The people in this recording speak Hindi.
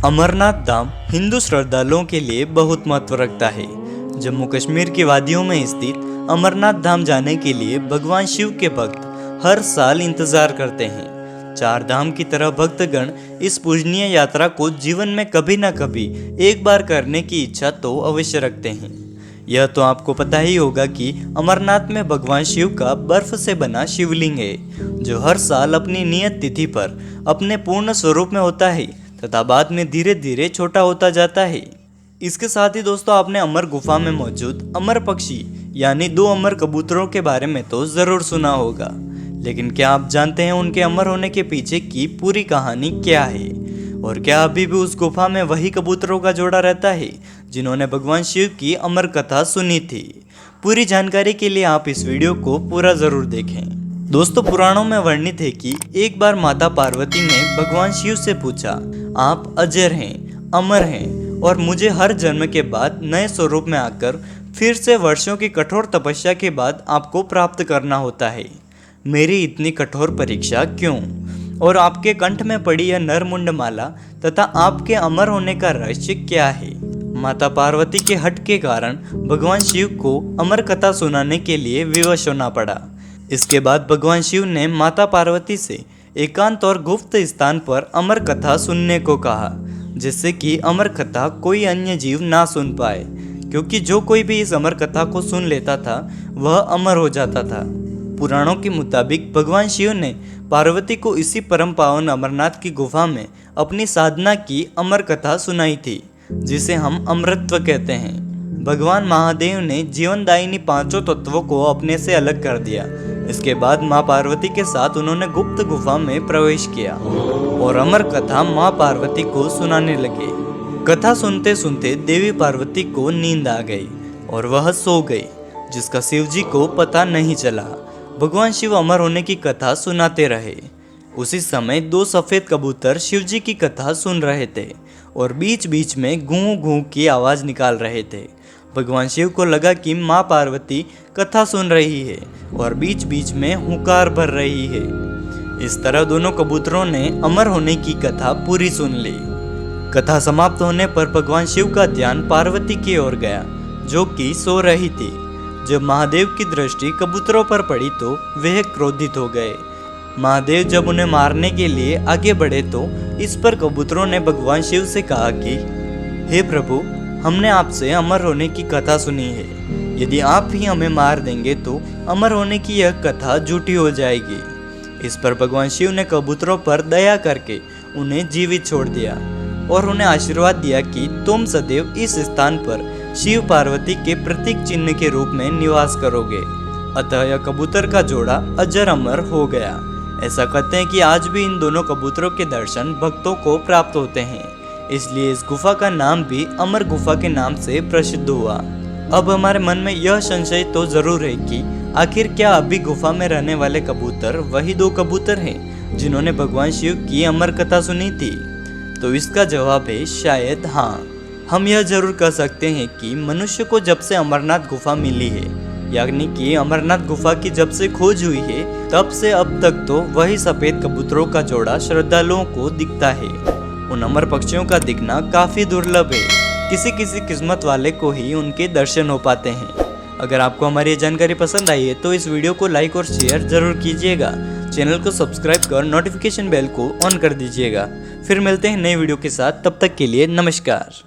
अमरनाथ धाम हिंदू श्रद्धालुओं के लिए बहुत महत्व रखता है। जम्मू कश्मीर की वादियों में स्थित अमरनाथ धाम जाने के लिए भगवान शिव के भक्त हर साल इंतजार करते हैं। चार धाम की तरह भक्तगण इस पूजनीय यात्रा को जीवन में कभी न कभी एक बार करने की इच्छा तो अवश्य रखते हैं। यह तो आपको पता ही होगा कि अमरनाथ में भगवान शिव का बर्फ से बना शिवलिंग है, जो हर साल अपनी नियत तिथि पर अपने पूर्ण स्वरूप में होता है तथा बाद में धीरे धीरे छोटा होता जाता है। इसके साथ ही दोस्तों, आपने अमर गुफा में मौजूद अमर पक्षी यानी 2 अमर कबूतरों के बारे में तो जरूर सुना होगा, लेकिन क्या आप जानते हैं उनके अमर होने के पीछे की पूरी कहानी क्या है? और क्या अभी भी उस गुफा में वही कबूतरों का जोड़ा रहता है जिन्होंने भगवान शिव की अमर कथा सुनी थी? पूरी जानकारी के लिए आप इस वीडियो को पूरा जरूर देखें। दोस्तों, पुराणों में वर्णित है कि एक बार माता पार्वती ने भगवान शिव से पूछा, आप अजर हैं, अमर हैं और मुझे हर जन्म के बाद नए स्वरूप में आकर फिर से वर्षों की कठोर तपस्या के बाद आपको प्राप्त करना होता है। मेरी इतनी कठोर परीक्षा क्यों? और आपके कंठ में पड़ी यह नरमुंड माला तथा आपके अमर होने का रहस्य क्या है? माता पार्वती के हट के कारण भगवान शिव को अमर कथा सुनाने के लिए विवश होना पड़ा। इसके बाद भगवान शिव ने माता पार्वती से एकांत और गुप्त स्थान पर अमर कथा सुनने को कहा, जिससे कि अमर कथा कोई अन्य जीव ना सुन पाए, क्योंकि जो कोई भी इस अमर कथा को सुन लेता था वह अमर हो जाता था। पुराणों के मुताबिक भगवान शिव ने पार्वती को इसी परम पावन अमरनाथ की गुफा में अपनी साधना की अमर कथा सुनाई थी, जिसे हम अमृतत्व कहते हैं। भगवान महादेव ने जीवनदायिनी 5 तत्वों को अपने से अलग कर दिया। इसके बाद माँ पार्वती के साथ उन्होंने गुप्त गुफा में प्रवेश किया और अमर कथा माँ पार्वती को सुनाने लगे। कथा सुनते सुनते देवी पार्वती को नींद आ गई और वह सो गई, जिसका शिव जी को पता नहीं चला। भगवान शिव अमर होने की कथा सुनाते रहे। उसी समय 2 सफेद कबूतर शिव जी की कथा सुन रहे थे और बीच बीच में गूं गूं की आवाज निकाल रहे थे। भगवान शिव को लगा कि माँ पार्वती कथा सुन रही है और बीच बीच में हुंकार भर रही है। इस तरह दोनों कबूतरों ने अमर होने की कथा पूरी सुन ली। कथा समाप्त होने पर भगवान शिव का ध्यान पार्वती की ओर गया, जो कि सो रही थी। जब महादेव की दृष्टि कबूतरों पर पड़ी तो वे क्रोधित हो गए। महादेव जब उन्हें मारने के लिए आगे बढ़े तो इस पर कबूतरों ने भगवान शिव से कहा कि हे प्रभु, हमने आपसे अमर होने की कथा सुनी है। यदि आप ही हमें मार देंगे तो अमर होने की यह कथा झूठी हो जाएगी। इस पर भगवान शिव ने कबूतरों पर दया करके उन्हें जीवित छोड़ दिया और उन्हें आशीर्वाद दिया कि तुम सदैव इस स्थान पर शिव पार्वती के प्रतीक चिन्ह के रूप में निवास करोगे। अतः यह कबूतर का जोड़ा अजर अमर हो गया। ऐसा कहते हैं कि आज भी इन दोनों कबूतरों के दर्शन भक्तों को प्राप्त होते हैं, इसलिए इस गुफा का नाम भी अमर गुफा के नाम से प्रसिद्ध हुआ। अब हमारे मन में यह संशय तो जरूर है कि आखिर क्या अभी गुफा में रहने वाले कबूतर वही 2 कबूतर हैं जिन्होंने भगवान शिव की अमर कथा सुनी थी? तो इसका जवाब है शायद हाँ। हम यह जरूर कह सकते हैं कि मनुष्य को जब से अमरनाथ गुफा मिली है, यानी कि अमरनाथ गुफा की जब से खोज हुई है, तब से अब तक तो वही सफेद कबूतरों का जोड़ा श्रद्धालुओं को दिखता है। उन अमर पक्षियों का दिखना काफी दुर्लभ है। किसी किसी किस्मत वाले को ही उनके दर्शन हो पाते हैं। अगर आपको हमारी ये जानकारी पसंद आई है तो इस वीडियो को लाइक और शेयर जरूर कीजिएगा। चैनल को सब्सक्राइब कर नोटिफिकेशन बेल को ऑन कर दीजिएगा। फिर मिलते हैं नए वीडियो के साथ, तब तक के लिए नमस्कार।